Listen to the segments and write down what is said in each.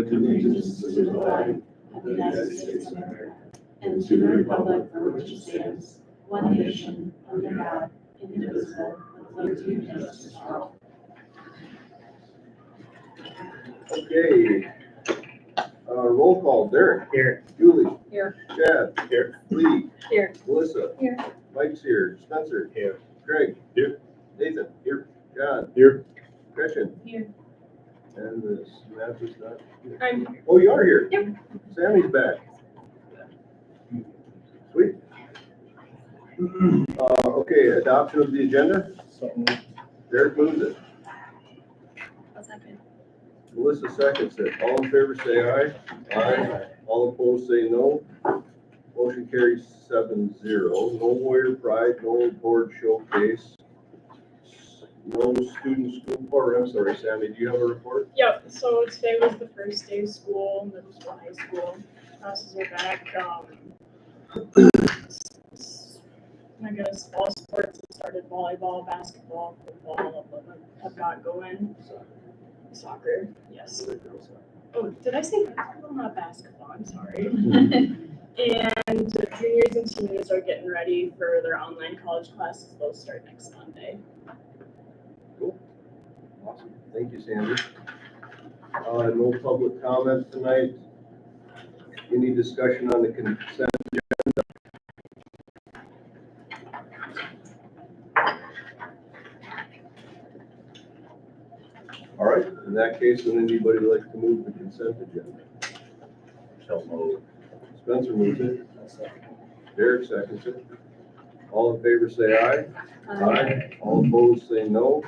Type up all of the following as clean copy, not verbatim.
pledge allegiance to the flag of the United States of America and to the republic for which it stands, one nation, under God, indivisible, with liberty and justice for all. Okay. Roll call. Derek. Here. Julie. Here. Chad. Here. Lee. Here. Melissa. Here. Mike's here. Spencer. Here. Greg. Here. Nathan. Here. John. Here. Gretchen. Here. And Samantha's not here. I'm here. Oh, you are here? Yep. Sammy's back. Sweet. Okay, adoption of the agenda. Derek moves it. A second. Melissa seconds it. All in favor say aye. Aye. All opposed say no. Motion carries 7-0. No Warrior Pride, no board showcase, no student school report. I'm sorry, Sammy, do you have a report? Yep, so today was the first day of school, middle school, high school. Classes are back. I guess all sports have started: volleyball, basketball, football, have got going. Soccer, yes. Oh, did I say basketball? Not basketball, I'm sorry. And juniors and seniors are getting ready for their online college classes. Those start next Monday. Cool. Awesome. Thank you, Sandy. No public comment tonight. Any discussion on the consent agenda? All right, in that case, would anybody like to move the consent agenda? So moved. Spencer moves it. Derek seconds it. All in favor say aye. Aye. All opposed say no.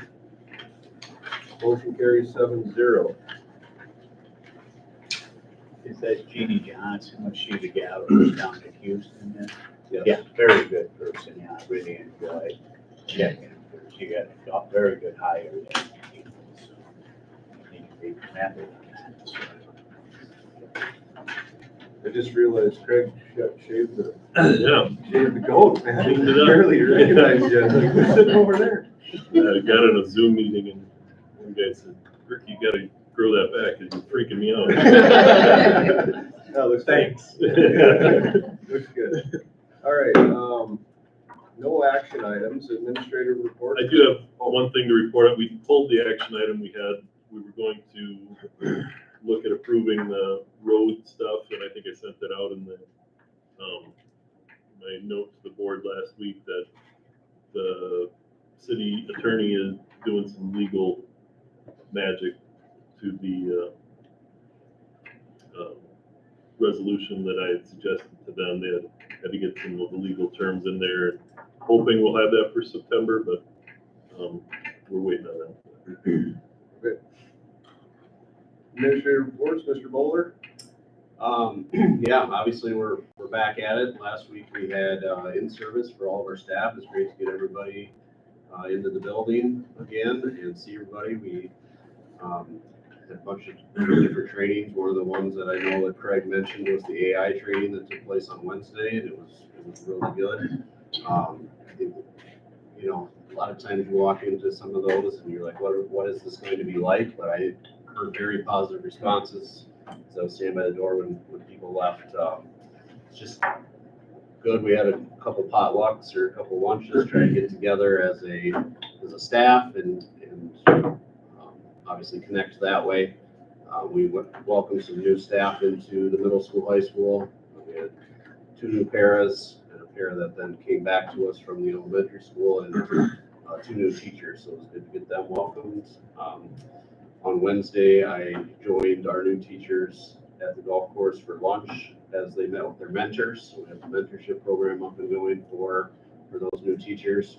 Motion carries 7-0. Is that Jeannie Johnson, was she the gal that was down in Houston then? Yes. Yeah, very good person, yeah, I really enjoyed checking her. She got a very good hire there. So, I need to be commended on that. So, I just realized Craig shaved the goat, man. Cleaned it up. Barely recognized you. I was like, who's sitting over there? I got in a Zoom meeting and one guy said, Rick, you gotta grow that back, it's freaking me out. No, looks Thanks. Looks good. All right, no action items, administrative report. I do have one thing to report. We pulled the action item we had. We were going to look at approving the road stuff, and I think I sent that out in the, my note to the board last week that the city attorney is doing some legal magic to the resolution that I had suggested to them. They had to get some of the legal terms in there, and hoping we'll have that for September, but we're waiting on that. Okay. Administrative reports, Mr. Bowler. Yeah, obviously we're back at it. Last week we had in-service for all of our staff. It's great to get everybody into the building again and see everybody. We had a bunch of different trainings. One of the ones that I know that Craig mentioned was the AI training that took place on Wednesday, and it was really good. I think, you know, a lot of times you walk into some of those and you're like, what is this going to be like? But I heard very positive responses. So I was standing by the door when people left. It's just good. We had a couple potlucks or a couple lunches, trying to get together as a staff and obviously connect that way. We welcomed some new staff into the middle school, high school. We had 2 new paras and a para that then came back to us from the elementary school, and 2 new teachers. So it was good to get them welcomed. On Wednesday, I joined our new teachers at the golf course for lunch as they met with their mentors. So we have the mentorship program up and going for those new teachers.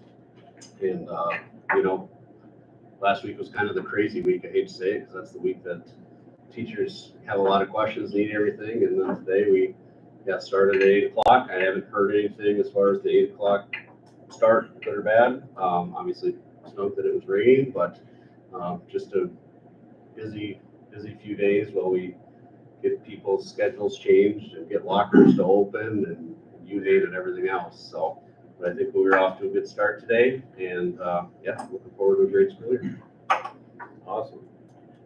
And, you know, last week was kind of the crazy week. I hate to say it because that's the week that teachers have a lot of questions, need everything. And then today we got started at 8 o'clock. I haven't heard anything as far as the 8 o'clock start, good or bad. Obviously, stunk that it was raining, but just a busy few days while we get people's schedules changed and get lockers to open and you name it and everything else. So, but I think we were off to a good start today, and yeah, looking forward to a great school year. Awesome.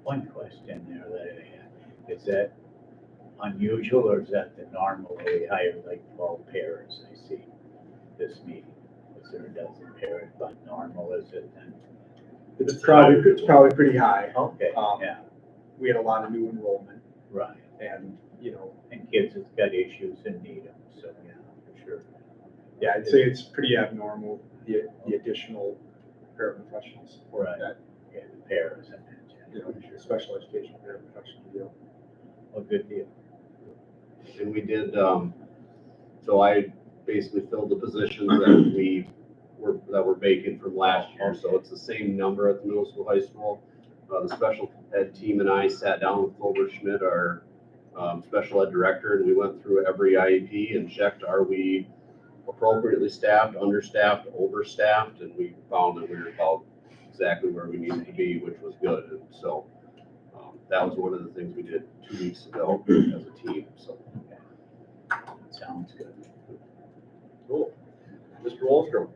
One question there that I had. Is that unusual or is that the normal way they hire like 12 pairs? I see this meeting. Was there a dozen pairs, but normal is it then? It's probably pretty high. Okay, Um, yeah, We had a lot of new enrollment right. and, And kids has got issues and need them, so yeah, for sure. yeah, I'd say it's pretty abnormal, the additional paraprofessional support Right. that, Yeah, the pairs and, special education paraprofessional deal. a good deal. And we did, so I basically filled the positions that were vacant from last year, so it's the same number at the middle school, high school. The special ed team and I sat down with Clover Schmidt, our special ed director, and we went through every IEP and checked, are we appropriately staffed, understaffed, overstaffed? And we found that we were about exactly where we needed to be, which was good. And so that was one of the things we did 2 weeks ago as a team, so. Sounds good. Cool. Mr. Wallstrom?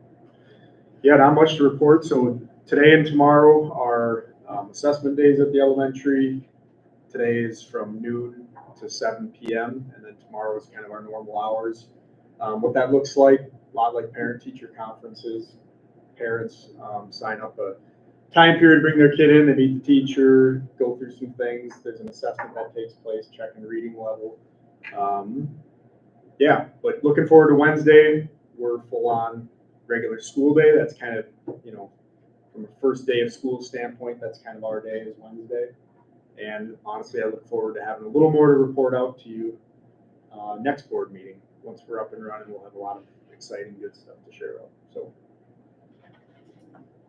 Yeah, not much to report. So today and tomorrow are assessment days at the elementary. Today is from noon to 7 p.m. and then tomorrow is kind of our normal hours. What that looks like, a lot like parent-teacher conferences. Parents sign up a time period, bring their kid in, they meet the teacher, go through some things. There's an assessment that takes place, checking reading level. Yeah, but looking forward to Wednesday. We're full on regular school day. That's kind of, from a first day of school standpoint, that's kind of our day is Wednesday. And honestly, I look forward to having a little more to report out to you next board meeting. Once we're up and running, we'll have a lot of exciting, good stuff to share about. So,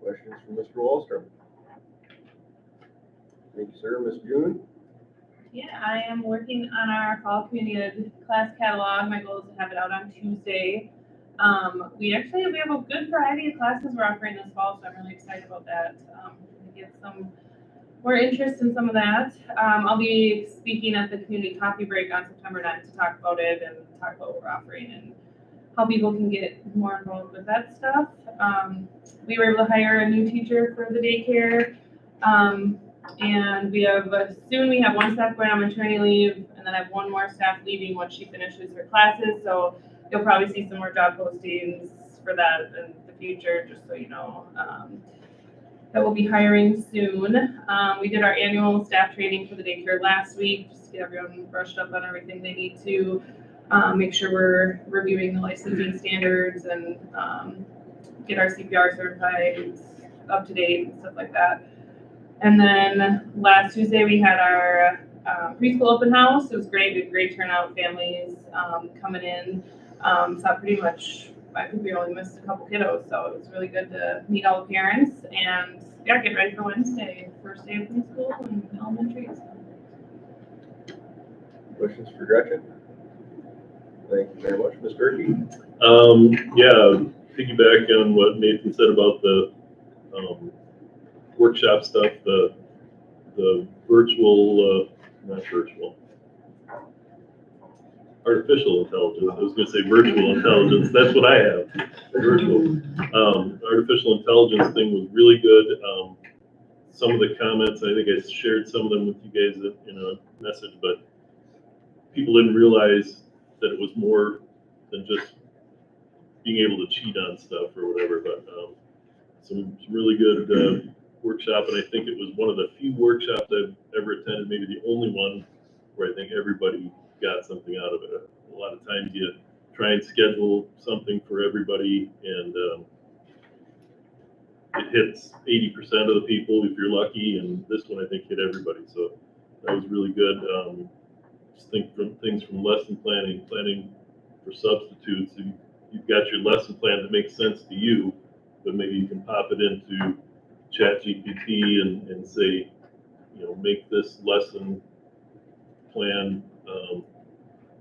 Questions from Mr. Wallstrom? Thank you, sir. Ms. June? Yeah, I am working on our fall community ed class catalog. My goal is to have it out on Tuesday. We have a good variety of classes we're offering this fall, so I'm really excited about that. To get some more interest in some of that. I'll be speaking at the community coffee break on September 9th to talk about it and talk about what we're offering and how people can get more involved with that stuff. We were able to hire a new teacher for the daycare. And we have one staff going on maternity leave, and then I have one more staff leaving once she finishes her classes. So you'll probably see some more job postings for that in the future, just so you know. That we'll be hiring soon. We did our annual staff training for the daycare last week, just to get everyone brushed up on everything they need to. Make sure we're reviewing the licensing standards and get our CPR certified up to date and stuff like that. And then last Tuesday we had our preschool open house. It was great. We had great turnout, families coming in. Saw pretty much, I think we only missed a couple kiddos, so it was really good to meet all the parents and yeah, get ready for Wednesday, first day of preschool and elementary. Questions for Gretchen? Thank you very much. Ms. Gerke? Yeah, piggyback on what Nathan said about the workshop stuff, the virtual, not virtual, artificial intelligence. I was going to say virtual intelligence. That's what I have. Virtual. Artificial intelligence thing was really good. Some of the comments, I think I shared some of them with you guys in a message, but people didn't realize that it was more than just being able to cheat on stuff or whatever, but some really good workshop, and I think it was one of the few workshops I've ever attended, maybe the only one where I think everybody got something out of it. A lot of times you try and schedule something for everybody, and it hits 80% of the people if you're lucky, and this one I think hit everybody, so that was really good. Just think from things from lesson planning for substitutes. You've got your lesson plan that makes sense to you, but maybe you can pop it into ChatGPT and say, make this lesson plan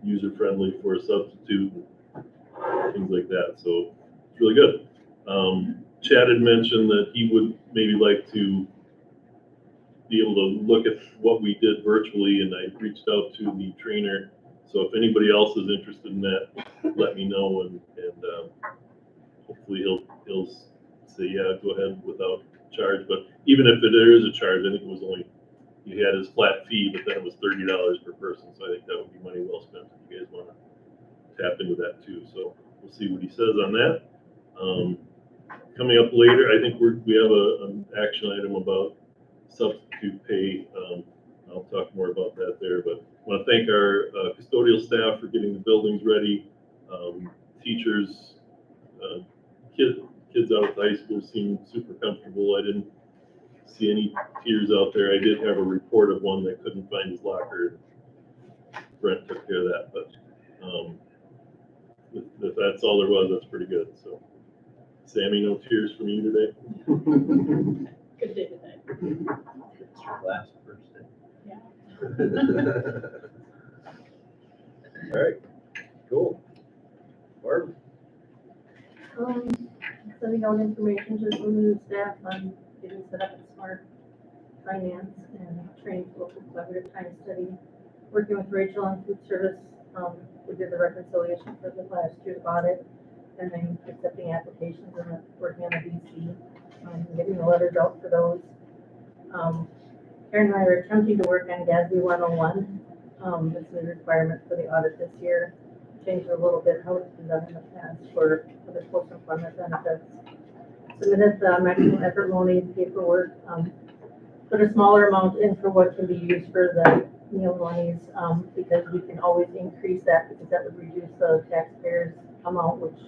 user-friendly for a substitute, things like that. So it's really good. Chad had mentioned that he would maybe like to be able to look at what we did virtually, and I reached out to the trainer. So if anybody else is interested in that, let me know, and hopefully he'll say, yeah, go ahead without charge. But even if there is a charge, I think it was only, he had his flat fee, but then it was $30 per person, so I think that would be money well spent if you guys wanna tap into that too, so we'll see what he says on that. Coming up later, I think we have an action item about substitute pay. I'll talk more about that there, but I want to thank our custodial staff for getting the buildings ready. Teachers, kids out at the high school seem super comfortable. I didn't see any tears out there. I did have a report of one that couldn't find his locker. Brent took care of that, but if that's all there was, that's pretty good. So, Sammy, no tears from you today? Good day today. It's your last first day. All right, cool. Barb? Sending out information to some new staff on getting set up at Smart Finance and training for local collaborative time study. Working with Rachel on food service, we did the reconciliation for the last year's audit, and then accepting applications and working on the VC, getting the letters out for those. Karen and I are attempting to work on GASB 101. This is a requirement for the audit this year. Changed a little bit how it's been done in the past for the post-employment benefits. Submitted the maximum effort loan aid paperwork. Put a smaller amount in for what can be used for the meal monies, because we can always increase that, because that would reduce the taxpayers' amount, which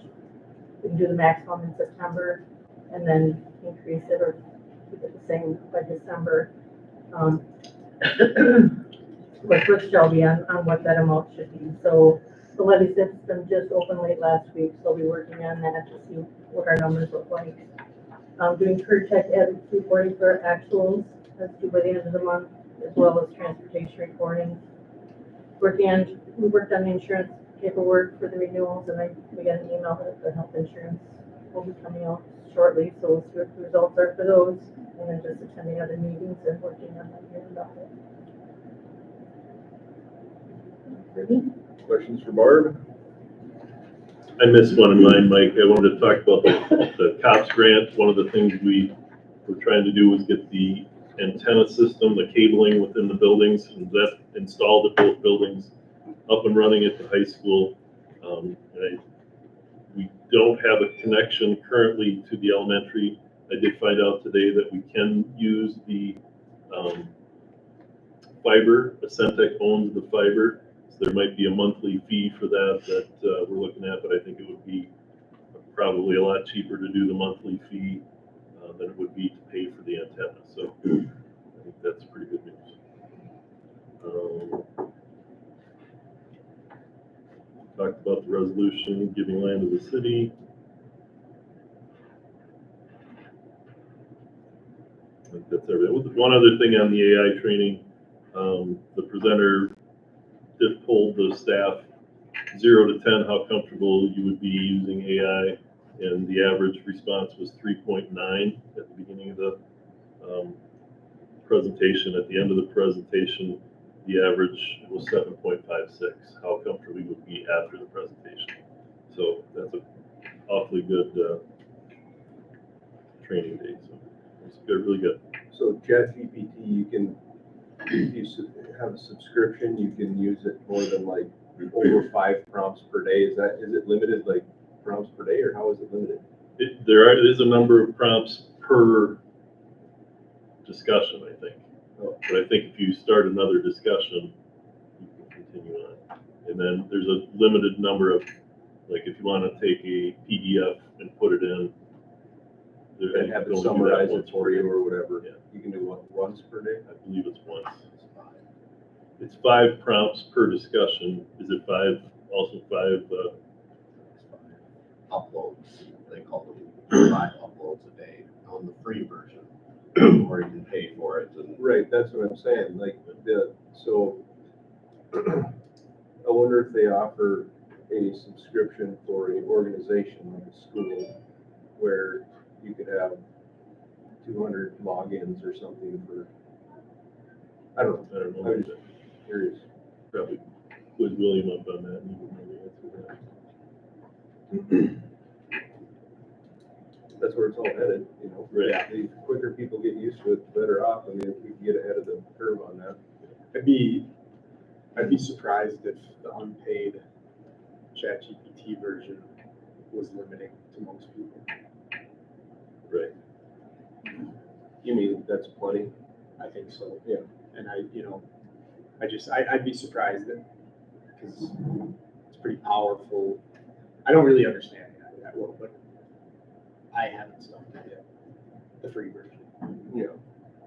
we can do the maximum in September and then increase it or keep it the same by December. With Shelby on what that amount should be. So the levy system just opened late last week, so we'll be working on that to see what our numbers look like. Doing career check at 240 for actuals, that's due by the end of the month, as well as transportation reporting. We worked on the insurance paperwork for the renewals, and we got an email that the health insurance will be coming out shortly, so we'll see what the results are for those, and then just attending other meetings and working on that here about it. Questions for Barb? I missed one in mine, Mike. I wanted to talk about the COPS grant. One of the things we were trying to do was get the antenna system, the cabling within the buildings, and that installed at both buildings, up and running at the high school. We don't have a connection currently to the elementary. I did find out today that we can use the fiber. Ascentec owns the fiber. There might be a monthly fee for that we're looking at, but I think it would be probably a lot cheaper to do the monthly fee than it would be to pay for the antenna. So I think that's pretty good news. Talked about the resolution giving land to the city. I think that's everything. One other thing on the AI training, the presenter did poll the staff 0 to 10 how comfortable you would be using AI, and the average response was 3.9 at the beginning of the presentation. At the end of the presentation, the average was 7.56, how comfortable you would be after the presentation. So that's an awfully good training day. So it's good, really good. So ChatGPT, you can, if you have a subscription, you can use it more than like over 5 prompts per day. Is it limited like prompts per day, or how is it limited? There is a number of prompts per discussion, I think. Oh. But I think if you start another discussion, you can continue on. And then there's a limited number of, like if you want to take a PDF and put it in, And have it summarize it for you or whatever. Yeah. You can do what, once per day? I believe it's once. It's 5 prompts per discussion. Is it 5, also 5? Uploads, they call them 5 uploads a day on the free version, or you can pay for it. And Right, that's what I'm saying, like, so, I wonder if they offer a subscription for an organization like a school, where you could have 200 logins or something for, I don't know, I was just curious. Probably quiz William up on that, and he would know the answer to that. that's where it's all headed, you know? Right. The quicker people get used to it, the better off. I mean, if we can get ahead of the curve on that. I'd be surprised if the unpaid ChatGPT version was limiting to most people. Right. You mean, that's plenty? I think so. Yeah. And I'd be surprised because it's pretty powerful. I don't really understand it that well, but I haven't studied it yet, the free version. Yeah.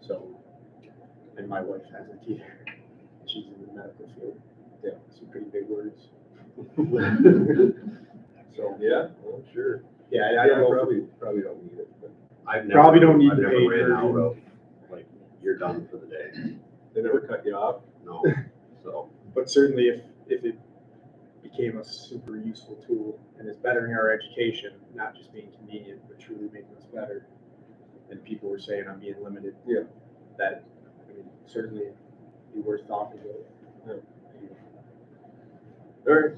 So, and my wife hasn't either. She's in the medical field. Yeah, some pretty big words. So, Yeah, well, sure. yeah, I Yeah, don't know. probably don't need it, but I've Probably don't need I've the never paid ran out version. of, like, you're done for the day, they never cut you off. no, so. But certainly if it became a super useful tool and is bettering our education, not just being convenient, but truly making us better, and people were saying I'm being limited. Yeah. That, I mean, certainly be worth talking about. All right.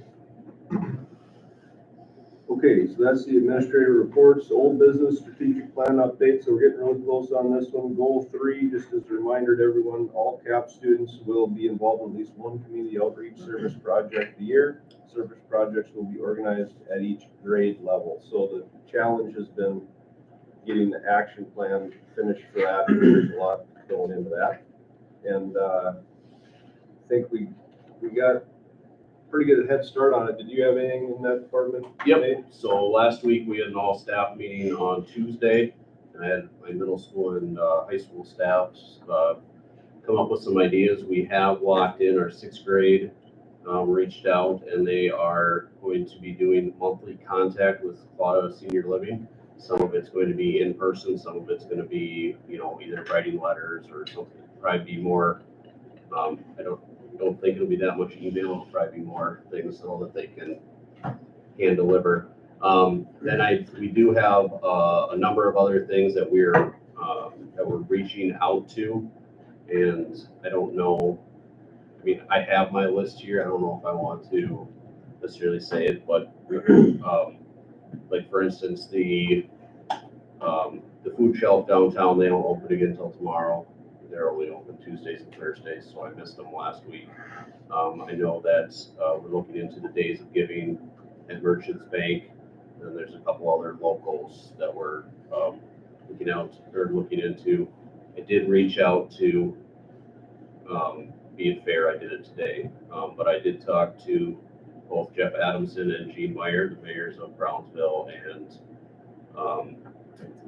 Okay, so that's the administrative reports, old business, strategic plan update, so we're getting really close on this one. Goal 3, just as a reminder to everyone, all CAP students will be involved in at least one community outreach service project a year. Service projects will be organized at each grade level, so the challenge has been getting the action plan finished for that. There's a lot going into that. And I think we got pretty good head start on it. Did you have anything in that department? Yep, so last week we had an all staff meeting on Tuesday. I had my middle school and high school staffs come up with some ideas. We have locked in our 6th grade, reached out, and they are going to be doing monthly contact with Claudia Senior Living. Some of it's going to be in person, some of it's going to be, either writing letters or something. Probably be more, I don't think it'll be that much email, it'll probably be more things so that they can hand deliver. Then we do have a number of other things that we're reaching out to, and I don't know, I mean, I have my list here, I don't know if I want to necessarily say it, but like for instance, the food shelf downtown, they don't open again until tomorrow. They're only open Tuesdays and Thursdays, so I missed them last week. I know that we're looking into the Days of Giving at Merchants Bank, and there's a couple other locals that we're looking into. I did reach out to Being Fair, I did it today, but I did talk to both Jeff Adamson and Gene Meyer, the mayors of Brownsville and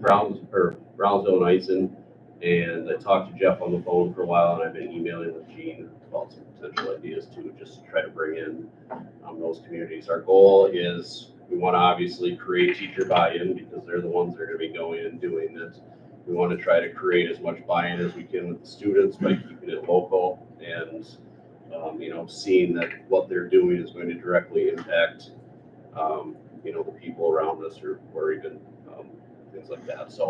Brownsville and Eisen. And I talked to Jeff on the phone for a while, and I've been emailing with Gene about some potential ideas too, just to try to bring in those communities. Our goal is we want to obviously create teacher buy-in because they're the ones that are going to be going and doing it. We want to try to create as much buy-in as we can with the students by keeping it local and seeing that what they're doing is going to directly impact the people around us or even things like that. So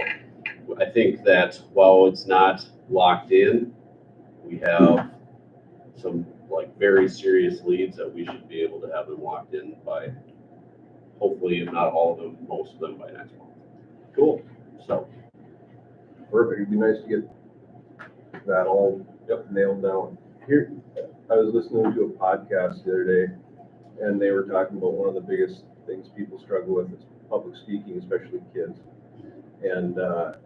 I think that while it's not locked in, we have some very serious leads that we should be able to have them locked in by, hopefully, if not all of them, most of them by next month. Cool. So, Perfect. It'd be nice to get that all nailed down. Here, I was listening to a podcast the other day, and they were talking about one of the biggest things people struggle with is public speaking, especially kids. And the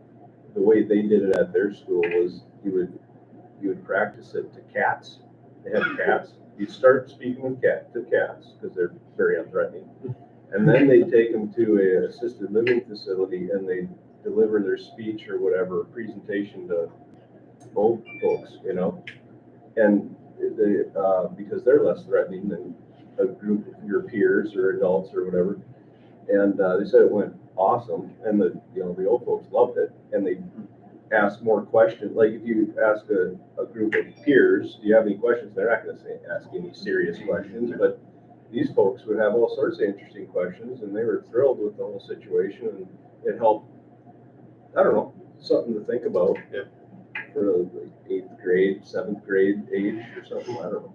way they did it at their school was you would practice it to cats. They had cats. You'd start speaking to cats because they're very unthreatening. And then they take them to an assisted living facility and they deliver their speech or whatever presentation to old folks, and they, because they're less threatening than a group of your peers or adults or whatever. And they said it went awesome, and the old folks loved it, and they asked more questions. Like if you ask a group of peers, do you have any questions? They're not going to ask any serious questions, but these folks would have all sorts of interesting questions, and they were thrilled with the whole situation, and it helped. I don't know, something to think about. Yeah. For 8th grade, 7th grade age or something. I don't know.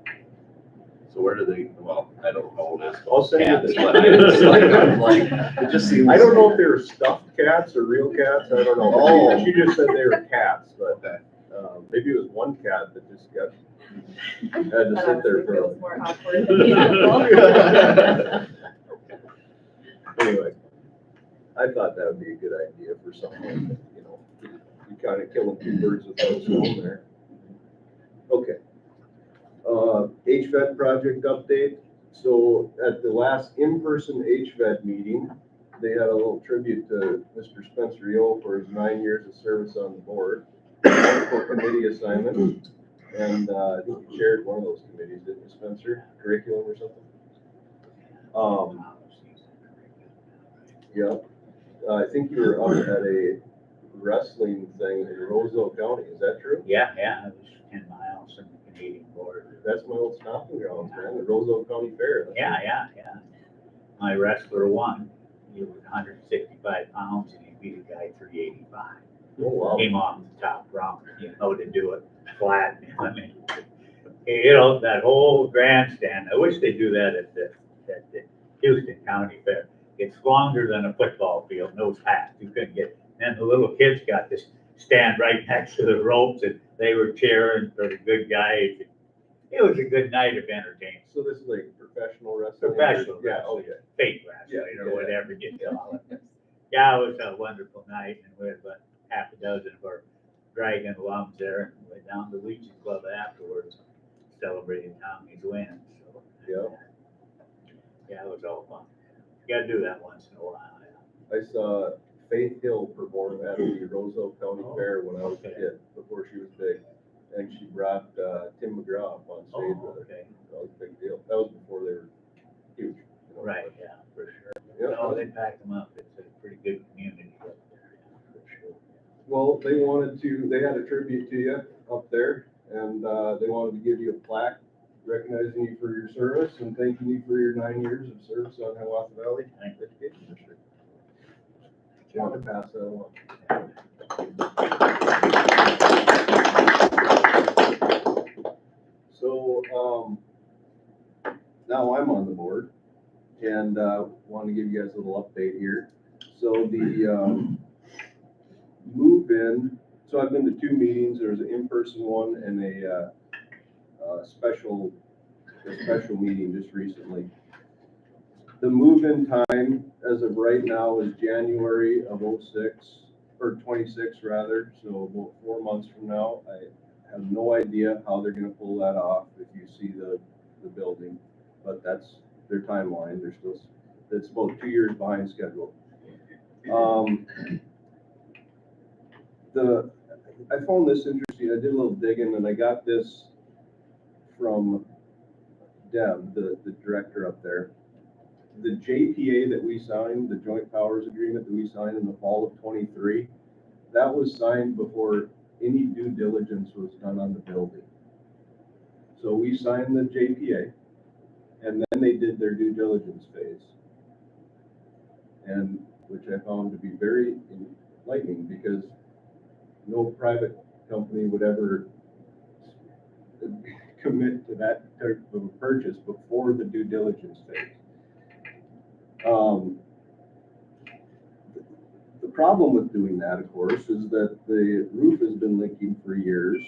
So where do they, well, I don't know this. I'll send you Cats, the- but it's like, I'm like, it just seems. I don't know if they were stuffed cats or real cats, I don't know. Oh. She just said they were cats, but, Okay. maybe it was one cat that just got, had to That sit there honestly for. feels more awkward than the animal. Anyway, I thought that would be a good idea for something, you know, you kind of killing two birds with one stone there. Okay. HVAC project update. So at the last in-person HVAC meeting, they had a little tribute to Mr. Spencer Yeo for his 9 years of service on the board, for committee assignments. And I think you chaired one of those committees, didn't you, Spencer? Curriculum or something? Yeah. I think you were up at a wrestling thing in Roseville County, is that true? Yeah, it was 10 miles from the Canadian border. That's my old stomping grounds, man, the Roseville County Fair. Yeah. My wrestler won. He was 165 pounds and he beat a guy 385. Oh, wow. Came off the top round, you know, to do it flat. I mean, you know, that whole grandstand, I wish they do that at the Houston County Fair. It's longer than a football field, no path, you couldn't get, and the little kids got to stand right next to the ropes and they were cheering for the good guys. It was a good night of entertainment, So this is like professional wrestling? Professional Yeah, wrestling. okay. fake wrestling Yeah, or yeah. whatever you call it. Yeah, it was a wonderful night and we had about half a dozen of our Dragon alums there and went down to the Legion Club afterwards, celebrating Tommy's win, so. Yeah. Yeah, it was all fun. You gotta do that once in a while, yeah. I saw Faith Hill perform at the Roseville County Fair when I was a okay. kid, before she was big. And she brought Tim McGraw up on stage with her. Okay, That was a big deal. That was before they were huge. you know. right, yeah, for sure. Yeah. No, they packed them up. It's a pretty good community up there, yeah, for sure. Well, they had a tribute to you up there, and they wanted to give you a plaque recognizing you for your service and thanking you for your 9 years of service on Hiawatha Valley Education District. Want to pass that along. So, now I'm on the board, and want to give you guys a little update here. So the move-in, so I've been to 2 meetings, there was an in-person one and a special meeting just recently. The move-in time, as of right now, is January of 06, or 26 rather, so about 4 months from now. I have no idea how they're gonna pull that off if you see the building, but that's their timeline, they're still, it's about 2 years behind schedule. I found this interesting, I did a little digging, and I got this from Deb, the director up there. The JPA that we signed, the Joint Powers Agreement that we signed in the fall of 23, that was signed before any due diligence was done on the building. So we signed the JPA, and then they did their due diligence phase. And, which I found to be very enlightening, because no private company would ever commit to that type of a purchase before the due diligence phase. The problem with doing that, of course, is that the roof has been leaking for years,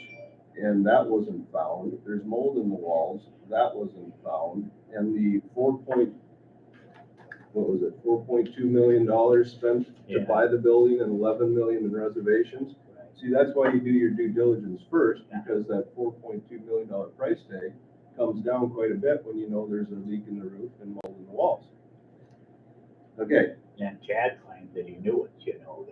and that wasn't found. There's mold in the walls, that wasn't found, and the $4.2 million spent to Yeah. buy the building and 11 million in reservations. See, that's why you do your due diligence first, because that $4.2 million price tag comes down quite a bit when you know there's a leak in the roof and mold in the walls. Okay, And Chad claimed that he knew it, you know,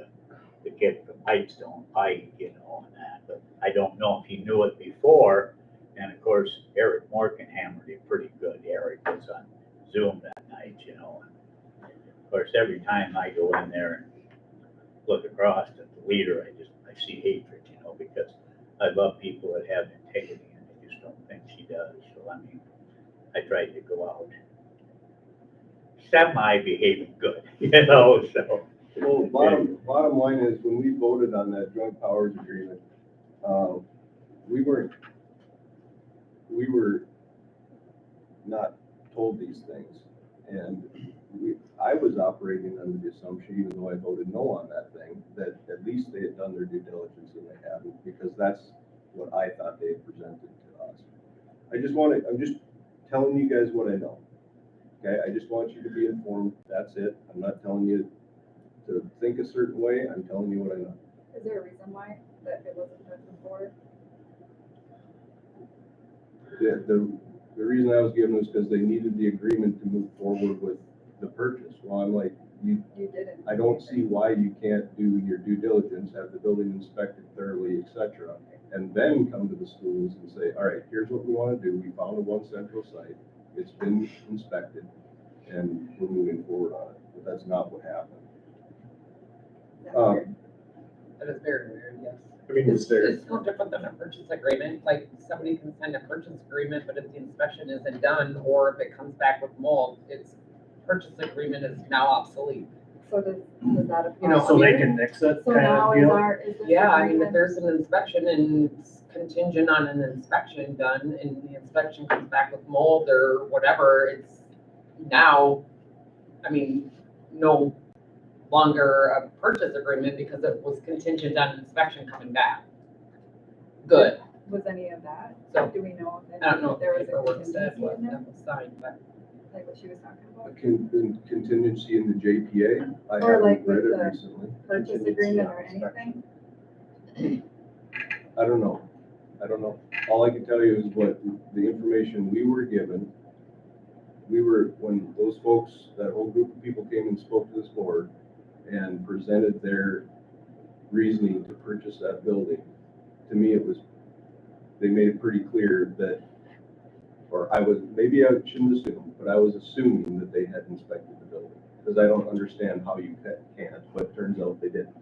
the kid from Pipestone Pike, you know, and that, but I don't know if he knew it before. And of course, Eric Morgan hammered it pretty good. Eric was on Zoom that night, you know. And of course, every time I go in there and look across at the leader, I see hatred, you know, because I love people that have integrity, and I just don't think she does. So, I mean, I tried to go out semi-behaving good, you know, so. well, bottom line is, when we voted on that Joint Powers Agreement, we were not told these things. And I was operating under the assumption, even though I voted no on that thing, that at least they had done their due diligence and they haven't, because that's what I thought they had presented to us. I'm just telling you guys what I know. Okay, I just want you to be informed, that's it. I'm not telling you to think a certain way, I'm telling you what I know. Is there a reason why that it wasn't done before? The reason I was given was because they needed the agreement to move forward with the purchase. Well, I'm like, You didn't. I don't see why you can't do your due diligence, have the building inspected thoroughly, et cetera, and then come to the schools and say, all right, here's what we want to do. We found a one central site. It's been inspected and we're moving forward on it. But that's not what happened. That's Um, weird. That is very weird, yes. I mean, is there, It's no different than a purchase agreement, like somebody can sign a purchase agreement, but if the inspection isn't done, or if it comes back with mold, its purchase agreement is now obsolete. So does that apply? You know, So they can nix it, So kind now of is deal? this Yeah, I mean, if agreement- there's an inspection and it's contingent on an inspection done, and the inspection comes back with mold or whatever, it's now, I mean, no longer a purchase agreement because it was contingent on inspection coming back. Good. Was any of that? So, Do we know? if I don't know if there the was a paperwork said contingency what in there? that was signed, but Like what she was talking A about? contingency in the JPA, I Or haven't like read with it the recently. Purchase agreement or anything? I don't know. All I can tell you is what the information we were given. When those folks, that whole group of people came and spoke to this board and presented their reasoning to purchase that building, to me, they made it pretty clear that, or maybe I shouldn't assume, but I was assuming that they had inspected the building. Because I don't understand how you can't, but it turns out they didn't.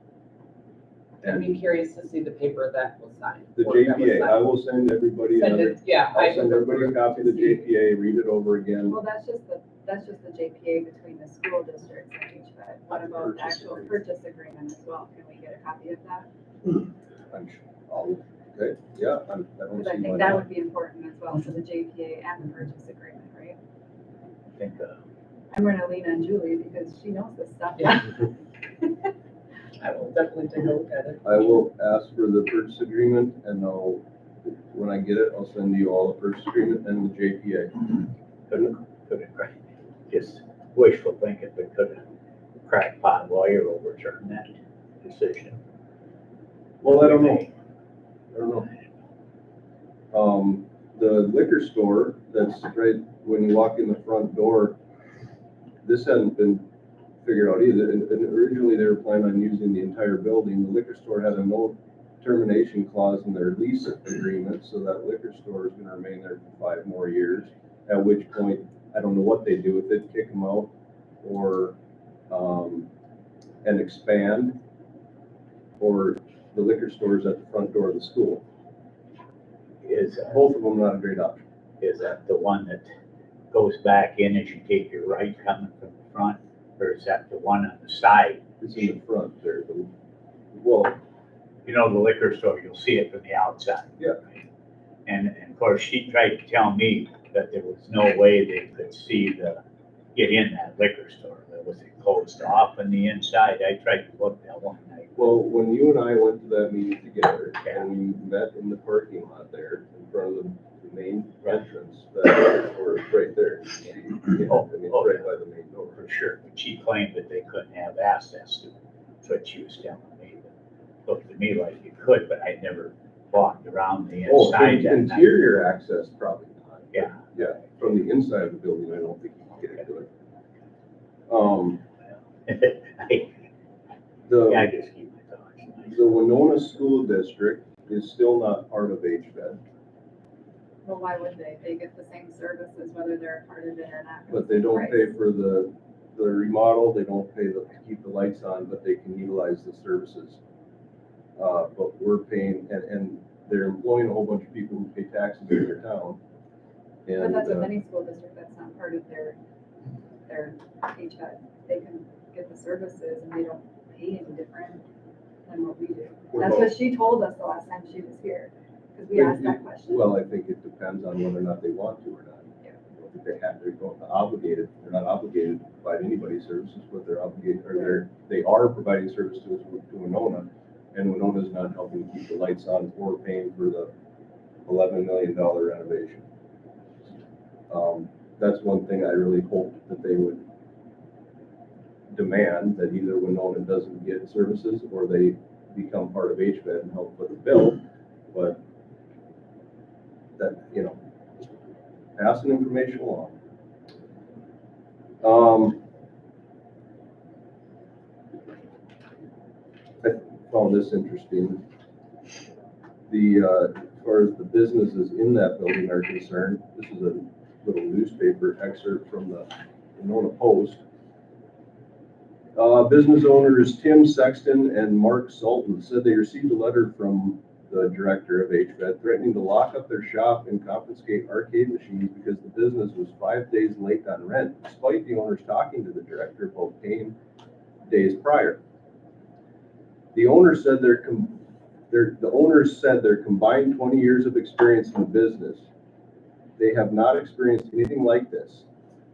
I'd be curious to see the paper that was signed. The or that was JPA, I signed. will send everybody Send another, it, yeah. I I'll send would everybody a prefer copy of the to see- JPA, read it over again. Well, that's just the JPA between the school districts and HVAC. What about the Purchase actual agreement. purchase agreement as well? Can we get a copy of that? I'm sure, okay, yeah, I don't Because I see why think that not. would be important as well, so the JPA and the purchase agreement, right? I think, I'm gonna lean on Julie because she knows this stuff. Yeah. I will definitely take a look at it. I will ask for the purchase agreement and when I get it, I'll send you all the purchase agreement and the JPA. couldn't, just wishful thinking, but couldn't a crackpot lawyer overturn that decision? Well, I don't know. The liquor store, that's right when you walk in the front door, this hadn't been figured out either. And originally they were planning on using the entire building. The liquor store had a no termination clause in their lease agreement, so that liquor store is gonna remain there for 5 more years. At which point, I don't know what they do with it, kick them out or, and expand, or the liquor stores at the front door of the school. Both of them not a great option. Is that the one that goes back in as you take your right coming from the front, or is that the one on the side? It's in the front there. Well, You know, the liquor store, you'll see it from the outside. Yeah. And of course, she tried to tell me that there was no way they could get in that liquor store. That was closed off on the inside. I tried to look that one night. well, when you and I went to that meeting together and we met in the parking lot there in front of the main entrance, or right there. I mean, right by the main door. For sure, but she claimed that they couldn't have access to it. That's what she was telling me. It looked to me like you could, but I never walked around the Oh, inside that night. interior access, probably not. Yeah. Yeah, from the inside of the building, I don't think you can get into it. Yeah, I The, just keep my thoughts nice. the Winona School District is still not part of HVED, Well, why would they? They get the same services whether they're a part of it or not. but they don't pay for the remodel, they don't pay to keep the lights on, but they can utilize the services. But we're paying, and they're employing a whole bunch of people who pay taxes in their town. But And, that's with any school district, that's not part of their HVAC. They can get the services and they don't pay any different than what we do. That's what she told us the last time she was here, because we asked that question. well, I think it depends on whether or not they want to or not. Yeah. If they they're obligated, they're not obligated to provide anybody services, but they're obligated, or they are providing service to Winona, and Winona's not helping keep the lights on or paying for the $11 million renovation. That's one thing I really hope that they would demand, that either Winona doesn't get services or they become part of HVAC and help with the bill, but that, you know, passing information along. I found this interesting. As far as the businesses in that building are concerned, this is a little newspaper excerpt from the Winona Post. Business owners Tim Sexton and Mark Sultan said they received a letter from the director of HVAC threatening to lock up their shop and confiscate arcade machines because the business was 5 days late on rent, despite the owners talking to the director about paying days prior. The owners said their combined 20 years of experience in the business, they have not experienced anything like this.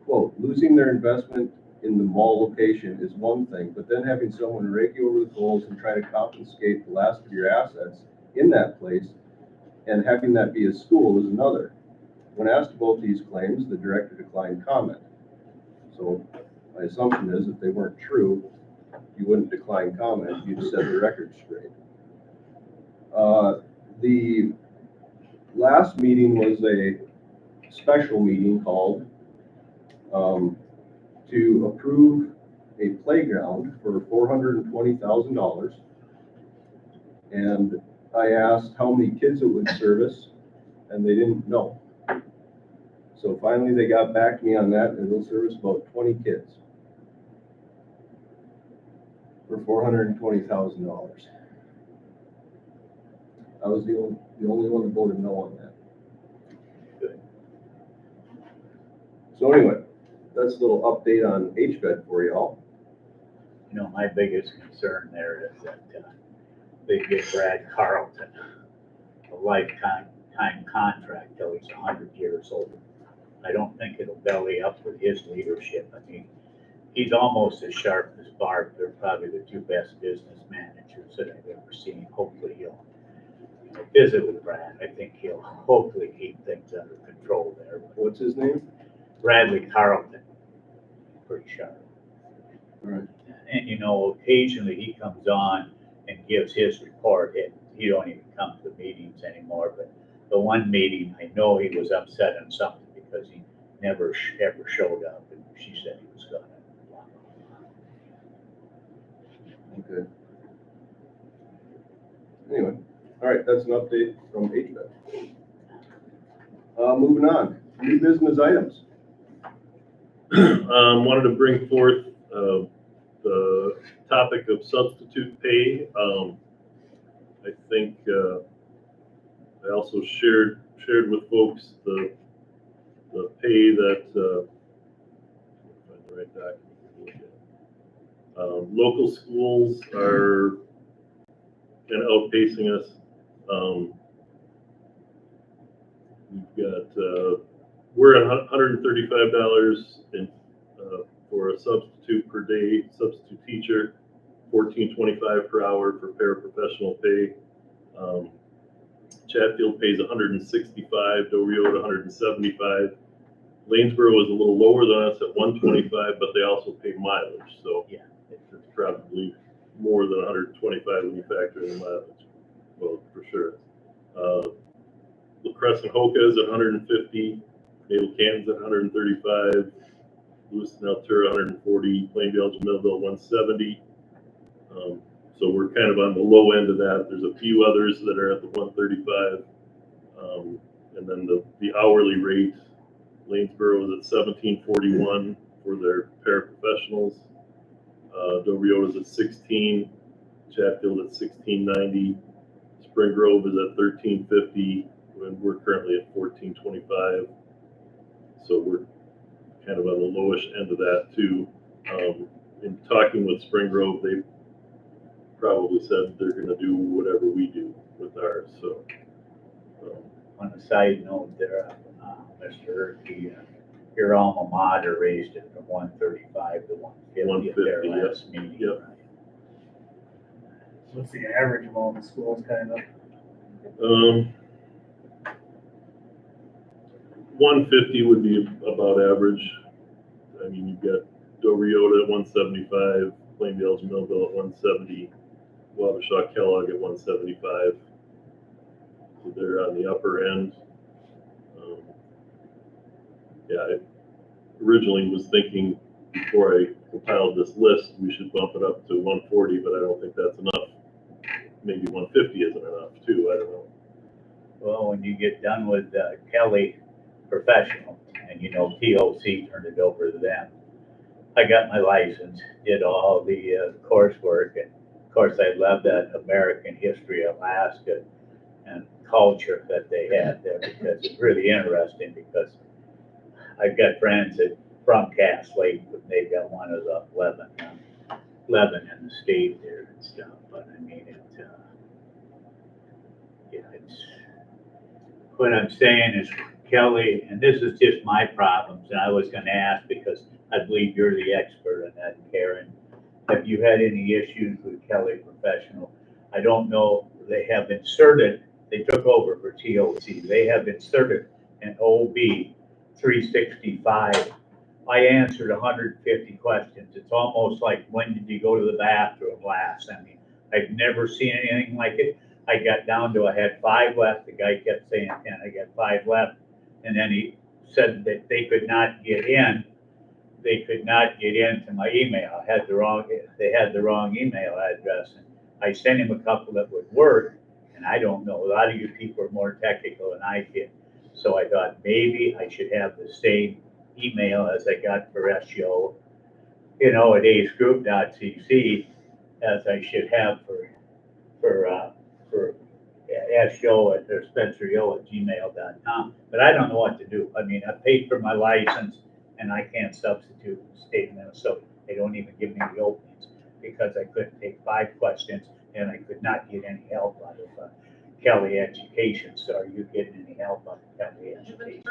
Quote, losing their investment in the mall location is one thing, but then having someone rake you over the coals and try to confiscate the last of your assets in that place and having that be a school is another. When asked about these claims, the director declined comment. So my assumption is if they weren't true, you wouldn't decline comment, you'd set the record straight. The last meeting was a special meeting called to approve a playground for $420,000. And I asked how many kids it would service, and they didn't know. So finally they got back to me on that, and it'll service about 20 kids for $420,000. I was the only one that voted no on that. Good. So anyway, that's a little update on HVAC for y'all. You know, my biggest concern there is that they give Brad Carlton a lifetime contract till he's 100 years old. I don't think it'll belly up with his leadership. I mean, he's almost as sharp as Barb. They're probably the two best business managers that I've ever seen. Hopefully he'll visit with Brad. I think he'll hopefully keep things under control there. What's his name? Bradley Carlton, pretty sharp. All right. And you know, occasionally he comes on and gives his report, and he don't even come to the meetings anymore. But the one meeting, I know he was upset on something because he never ever showed up, and she said he was gonna. Okay. Anyway, all right, that's an update from HVAC. Moving on, new business items. Wanted to bring forth the topic of substitute pay. I think I also shared with folks the pay that find the right document. Local schools are kind of outpacing us. We've got we're at $135 for a substitute per day, substitute teacher, $14.25 per hour for paraprofessional pay. Chatfield pays $165, Del Rio at $175. Lanesboro is a little lower than us at $125, but they also pay mileage, so Yeah. it's probably more than $125 when you factor in the mileage. Well, for sure. La Crescent Hoka is at $150, Naval Canton's at $135, Lewiston Altura $140, Plainview Elgin Millville $170. So we're kind of on the low end of that. There's a few others that are at the $135, and then the hourly rate. Lanesboro is at $17.41 for their paraprofessionals. Del Rio is at $16, Chatfield at $16.90, Spring Grove is at $13.50, and we're currently at $14.25. So we're kind of on the lowish end of that too. In talking with Spring Grove, they probably said they're going to do whatever we do with ours. So On a side note, there, Mr. Erke, your alma mater raised it from 135 to 150 at their 150, last meeting. yep. Right? What's the average of all the schools kind of? 150 would be about average. I mean, you've got Doriota at 175, Plainville's Millville at 170, Wabasha Kellogg at 175. So they're on the upper end. Yeah, I originally was thinking before I compiled this list, we should bump it up to 140, but I don't think that's enough. Maybe 150 isn't enough too, I don't know. Well, when you get done with Kelly Professional, and you know TOC turned it over to them, I got my license, did all the coursework, and of course I love that American history of Alaska and culture that they had there, because it's really interesting, because I've got friends that from Cass Lake, but they got one of the 11 in the state there and stuff, but I mean, it's, what I'm saying is, Kelly, and this is just my problems, and I was gonna ask because I believe you're the expert in that, Karen. Have you had any issues with Kelly Professional? I don't know, they have inserted, they took over for TOC, they have inserted an OB 365. I answered 150 questions. It's almost like, when did you go to the bathroom last? I mean, I've never seen anything like it. I got down to, I had 5 left. The guy kept saying 10. I got 5 left. And then he said that they could not get in. They could not get into my email. They had the wrong email address. And I sent him a couple that would work. And I don't know, a lot of you people are more technical than I can. So I thought maybe I should have the same email as I got for SEO, at acegroup.cc, as I should have for SEO or spenceryo@gmail.com. But I don't know what to do. I mean, I paid for my license and I can't substitute state of Minnesota. They don't even give me the openings because I couldn't take 5 questions and I could not get any help out of Kelly Education. So are you getting any help out of Kelly Education?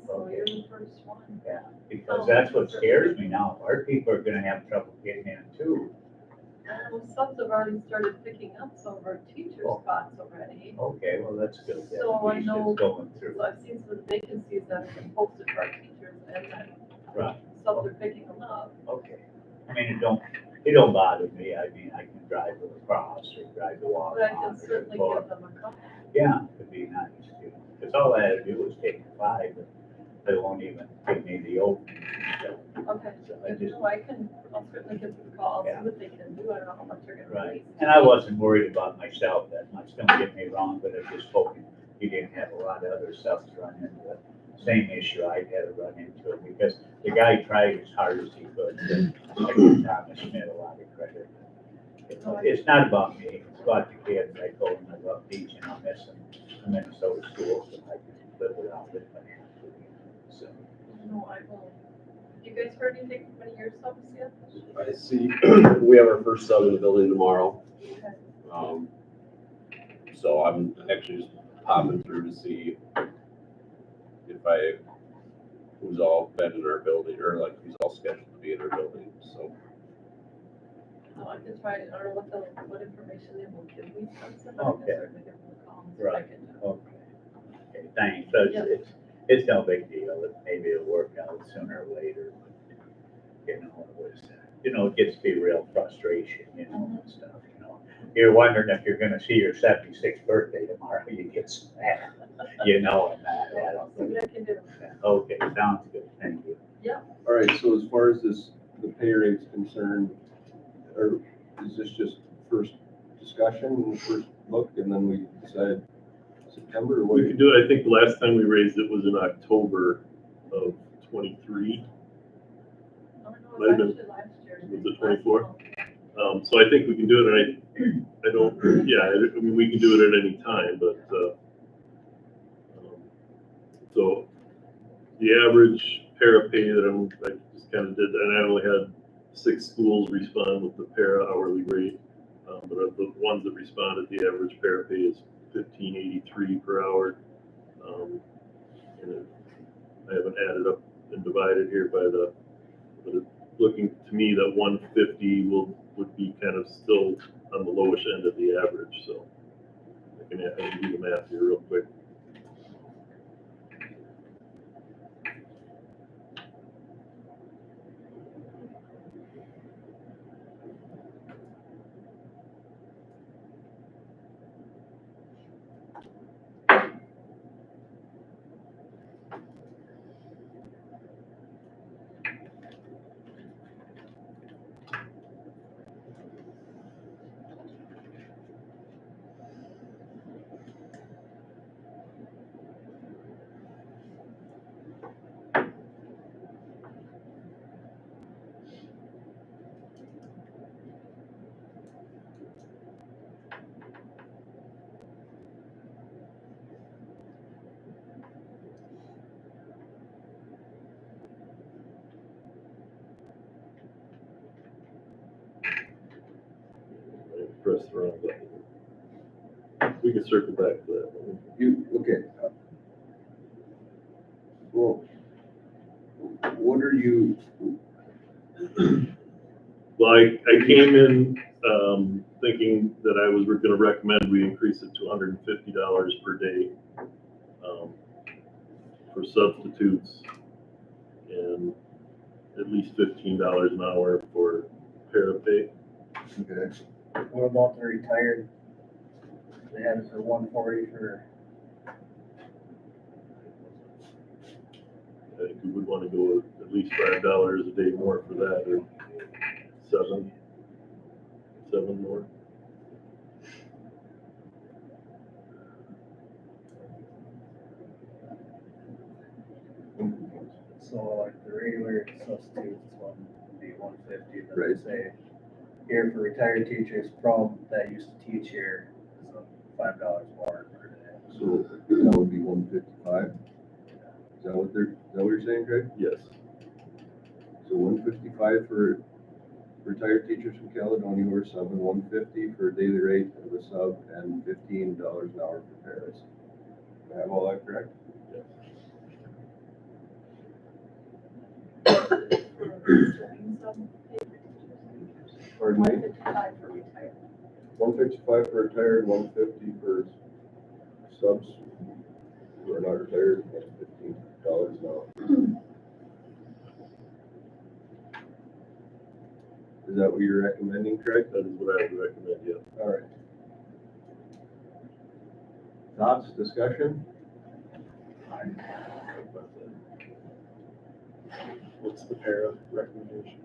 So you're the first one. Yeah, because that's what scares me now. Our people are gonna have trouble getting in too. Subs have already started picking up some of our teacher spots already. Okay, well, that's good. At So I least know, it's going through. so I've seen some of the vacancies that have been posted for our teachers, and then Right. subs are picking them up. Okay. I mean, it don't bother me. I mean, I can drive across or drive the walk. But I can certainly give them a couple. Yeah, it'd be nice to, because all I had to do was take 5, but they won't even give me the opening. Okay, So I just, I'll certainly give them a call, see Yeah. what they can do, I don't know how much they're gonna right. release. And I wasn't worried about myself that much. Don't get me wrong, but I just hoping you didn't have a lot of other stuff to run into the same issue I had to run into it, because the guy tried as hard as he could. And I give Thomas Schmidt a lot of credit. It's not about me, it's about the kids. I told him I love teaching, I'll miss them. The Minnesota schools, and I can live without it if I have to. So, No, I won't. Have you guys heard anything from any of your subs yet? I see, we have our first sub in the building tomorrow. So I'm actually just popping through to see who's all been in our building, or like who's all scheduled to be in our building, so. No, I can try, I don't know what information they will give me, but I can Okay. certainly give them a call. and see if I Right. can- okay, thanks. So it's no big deal. Maybe it'll work out sooner or later. It gets to be real frustration, and stuff, You're wondering if you're gonna see your 76th birthday tomorrow, you get sad, and that. I'll see what I can do. Okay, sounds good. Thank you. All right, so as far as the pay rate's concerned, or is this just first discussion, first look, and then we decide September, or what? We could do it, I think the last time we raised it was in October of 23. Oh, no, Might have been- actually last year. was it 24? So I think we can do it, and I don't, I mean, we can do it at any time, but, so the average para pay that I just kind of did, and I only had 6 schools respond with the para hourly rate. But of the ones that responded, the average para pay is $15.83 per hour. And I haven't added up and divided here by but it's looking to me that 150 would be kind of still on the lowest end of the average, so I can do the math here real quick. Press the wrong button. We can circle back to that. Okay. Well, what are you, Well, I came in thinking that I was going to recommend we increase it to $150 per day for substitutes and at least $15 an hour for para pay. okay, What about the retired? They had it for 140 for, I think we would want to go at least $5 a day more for that, or seven more. so like the regular substitutes one would be 150, but Right. they say here for retired teachers from that used to teach here, so $5 more per day. so that would be 155? Is that what you're saying, Craig? Yes. So 155 for retired teachers from Caledonia who are sub, and 150 for a daily rate of a sub, and $15 an hour for paras. Do I have all that correct? Pardon me? 155 for retired. 155 for retired, 150 for subs who are not retired, and $15 an hour. Is that what you're recommending, Craig? That is what I would recommend, yes. All right. Thoughts, discussion? What's the para recommendation?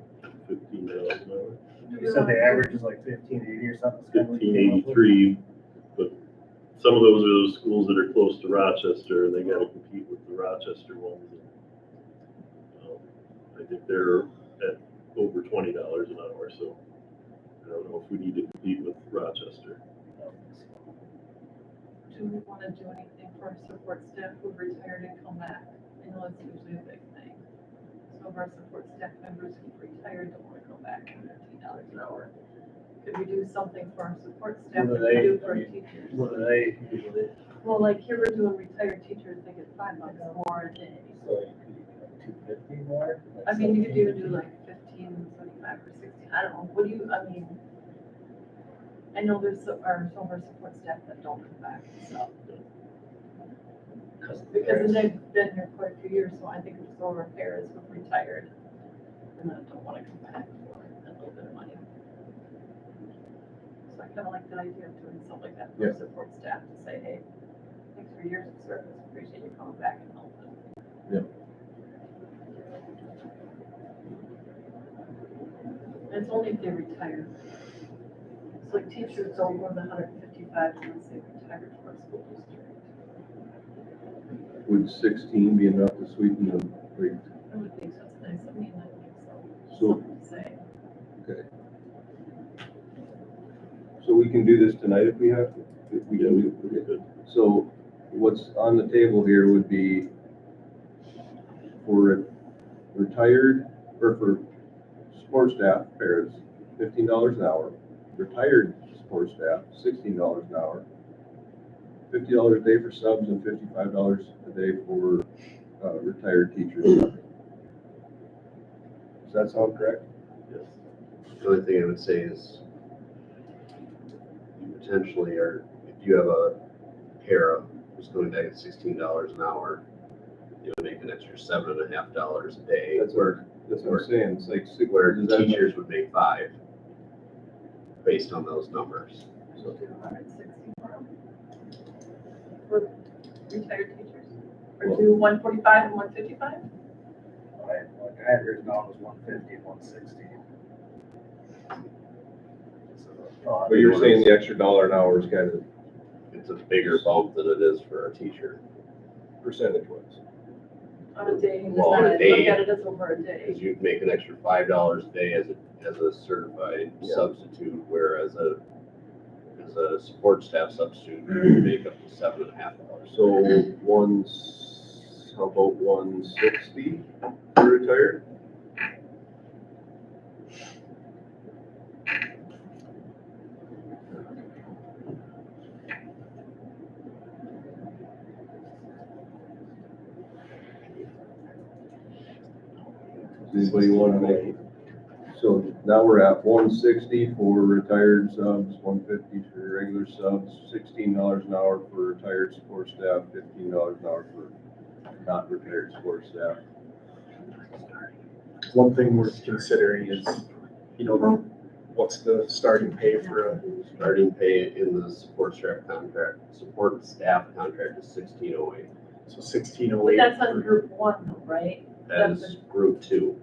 $15 an hour. You said the average is like 1580 or something. It's kinda like- 1583, but some of those are those schools that are close to Rochester, and they got to compete with the Rochester ones. I think they're at over $20 an hour, so I don't know if we need to compete with Rochester. Do we want to do anything for our support staff who retired and come back? I know that's usually a big thing. Some of our support staff members who retired don't want to come back for $15 an hour. Could we do something for our support staff What that do we do they- for I mean, teachers? What do they usually? Well, like here we're doing retired teachers, they get $5 more a day. So you could do 250 more? I mean, you could do like 15, 75, or 16, I don't know, what do you, I mean, I know there's some of our support staff that don't come back, so. Because they've been here quite a few years, so I think it's some of our parents who have retired and that don't wanna come back for a little bit of money. So I kinda like the idea of doing something like that for our support staff to say, hey, thanks for years of service, appreciate you coming back and helping. Yeah. And it's only if they retire. It's like teachers don't more than 155 unless they retire from our school district. Would 16 be enough to sweeten the rate? I would think so, it's nice, I mean, I think so. So- Something to say. Okay. So we can do this tonight if we have to? If we can do it. Good. So what's on the table here would be for retired, or for support staff, paras, $15 an hour. Retired support staff, $16 an hour. $50 a day for subs and $55 a day for retired teachers. Does that sound correct? Yes. The only thing I would say is you potentially are, if you have a para who's going back at $16 an hour, you would make an extra $7.50 a day. That's what I'm saying, it's like, Where does that- teachers would make $5 based on those numbers. So do 160 for retired teachers, or do 145 and 155? Like I had written down was 150 and 160. But you're saying the extra $1 an hour is kind of It's a bigger bump than it is for a teacher. percentage wise. On a day, Well, on a look day. at it as over a day. Because you'd make an extra $5 a day as a certified Yeah. substitute, whereas as a support staff substitute, you make up to $7.50. So how about 160 for retired? Does anybody want to make? So now we're at 160 for retired subs, 150 for regular subs, $16 an hour for retired support staff, $15 an hour for not retired support staff. One thing worth considering is, what's the starting pay for a, Starting pay in the support staff contract is $16.08. so But 1608. that's on group one though, right? That is group 2.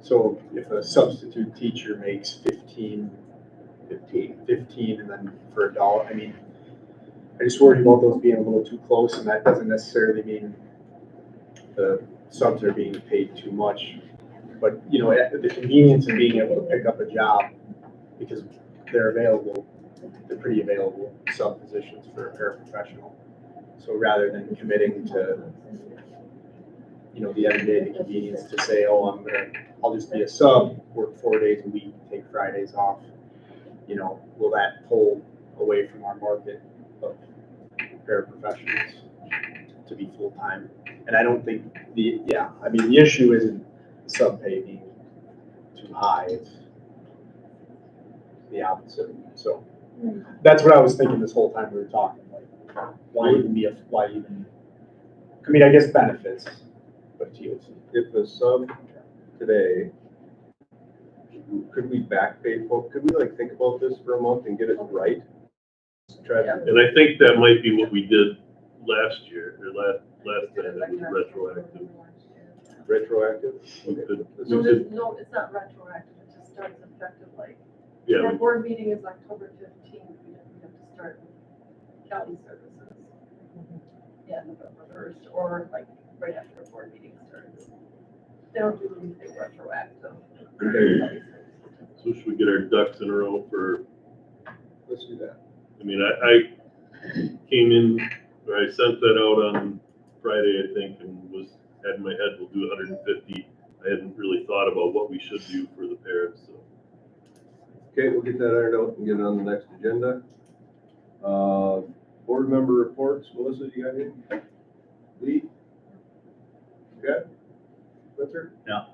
So if a substitute teacher makes 15, 15. and then for $1, I mean, I just worry about those being a little too close, and that doesn't necessarily mean the subs are being paid too much. But, the convenience of being able to pick up a job, because they're pretty available sub positions for a paraprofessional. So rather than committing to, the everyday convenience to say, oh, I'll just be a sub, work 4 days a week, take Fridays off, will that pull away from our market of paraprofessionals to be full-time? And I don't think the issue isn't sub pay being too high, it's the opposite. So that's what I was thinking this whole time we were talking, like, I guess benefits, but TOC. If a sub today, could we back pay, could we think about this for a month and get it right? Try to, And I think that might be what we did last year, or last time, it was retroactive. retroactive? We could, No, no, it's not retroactive, it just starts effective yeah, our board meeting is October 15th, we have to start county services. Yeah, November 1st, or right after the board meeting starts. They don't do anything retroactive. so should we get our ducks in a row for, Let's do that. I mean, I came in, or I sent that out on Friday, I think, and had in my head, we'll do 150. I hadn't really thought about what we should do for the paras, so. Okay, we'll get that ironed out and get it on the next agenda. Board member reports, Melissa, you got anything? Lee? Okay? Spencer? No.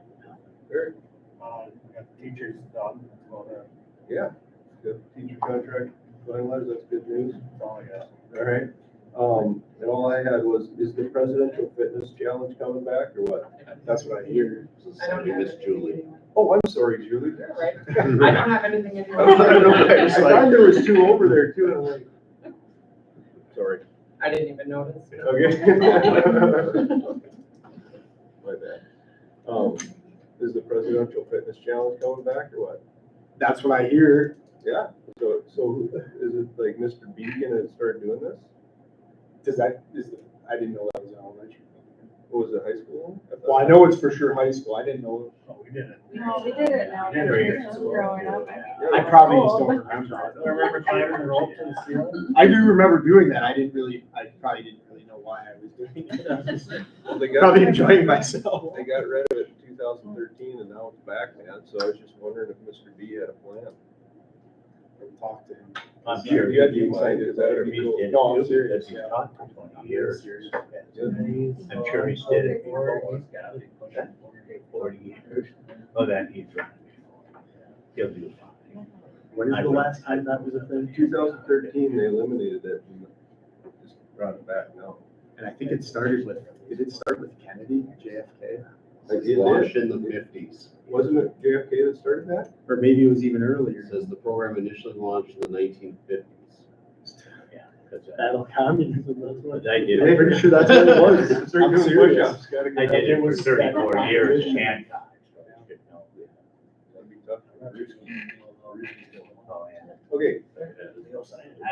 Eric? Got teachers done, well, Yeah. Good teacher contract finalized, that's good news. that's all I got. All right. And all I had was, is the presidential fitness challenge coming back or what? That's what I hear. I don't have Miss anything Julie. anymore. Oh, I'm sorry, Julie. Right. I don't have anything I anymore. don't know, I thought there was two over there too, and I'm like, sorry. I didn't even notice. Okay. My bad. Is the presidential fitness challenge coming back or what? That's what I hear. Yeah, so is it like Mr. B gonna start doing this? I didn't know that was an elementary. What was it, high school? Well, I know it's for sure high school. I didn't know. Oh, we did it. No, we did it now. We did it. Growing up. I probably just don't remember. Remember climbing the rope to the ceiling? I do remember doing that. I probably didn't really know why I was doing it. I was Well, they got, probably enjoying myself. they got rid of it in 2013 and now it's back, man, so I was just wondering if Mr. B had a plan. talk to him. I'm You sure got the he insight, is that what he's you did No, I'm it, serious, because he's yeah. taught for 20 years. Serious. I'm sure he's did it before, 40 years. Oh, then he's running. He'll do fine. When is I the would- last time that was a thing? 2013, they eliminated it and just brought it back now. And I think it started with, did it start with Kennedy, JFK? Like, it Launched did. in the 50s. Wasn't it JFK that started that? Or maybe it was even It earlier. says the program initially launched in the 1950s. Yeah, because Battle communism, that's what. I did I'm it. pretty sure that's what it was. Start I'm doing serious. push-ups, gotta I get. did it for was 34 that years, competition. Hancock. So I should know. That'd be tough. Oh, yeah. Okay,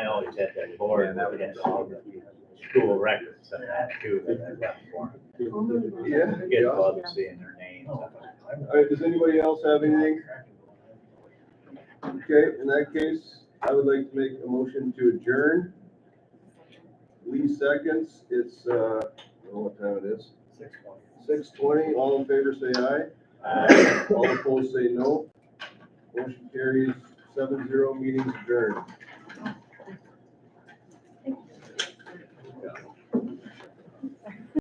I always had that board that would have all the school records and that too, that I left for them. yeah. Kids love seeing their names. All right, does anybody else have anything? Okay, in that case, I would like to make a motion to adjourn. Lee seconds, it's, I don't know what time it is. 6:20, all in favor say aye. All opposed say no. Motion carries 7-0, meeting adjourned.